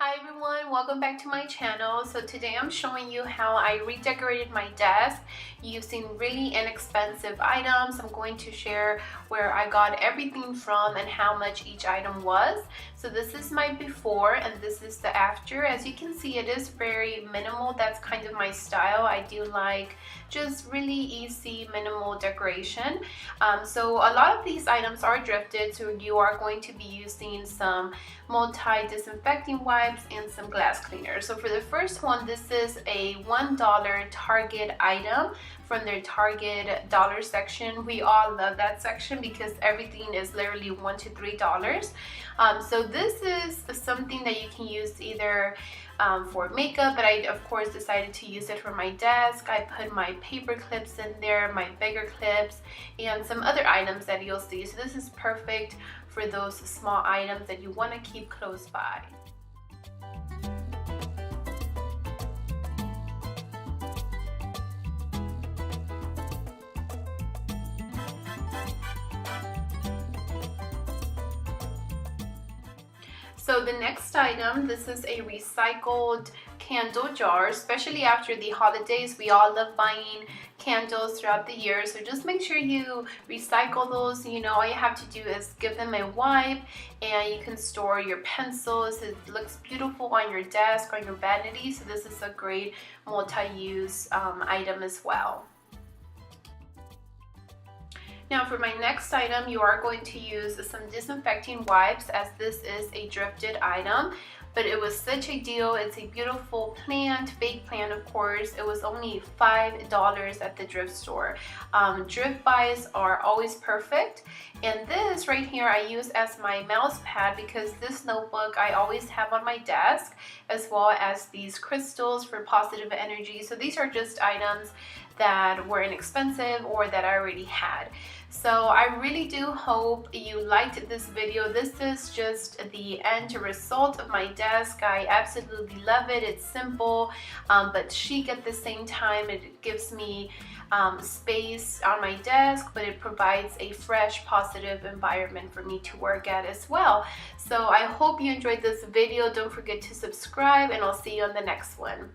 Hi everyone, welcome back to my channel. So today I'm showing you how I redecorated my desk using really inexpensive items. I'm going to share where I got everything from and how much each item was. So this is my before and this is the after. As you can see, it is very minimal. That's kind of my style. I do like just really easy minimal decoration. So a lot of these items are thrifted, so you are going to be using some multi-disinfecting wipes and some glass cleaners. So for the first one, this is a $1 Target item from their Target dollar section. We all love that section because everything is literally $1 to $3. So this is something that you can use either for makeup, but I of course decided to use it for my desk. I put my paper clips in there, my bigger clips, and some other items that you'll see. So this is perfect for those small items that you want to keep close by. So the next item, this is a recycled candle jar. Especially after the holidays, we all love buying candles throughout the year, so just make sure you recycle those. You know, all you have to do is give them a wipe, and you can store your pencils. It looks beautiful on your desk, on your vanity, so this is a great multi-use item as well. Now for my next item, you are going to use some disinfecting wipes, as this is a thrifted item, but it was such a deal. It's a beautiful plant, fake plant of course. It was only $5 at the thrift store. Thrift buys are always perfect, and this right here I use as my mouse pad because this notebook I always have on my desk, as well as these crystals for positive energy. So these are just items that were inexpensive or that I already had. So I really do hope you liked this video. This is just the end result of my desk. I absolutely love it. It's simple but chic at the same time. It gives me space on my desk, but it provides a fresh, positive environment for me to work at as well. So I hope you enjoyed this video. Don't forget to subscribe, and I'll see you on the next one.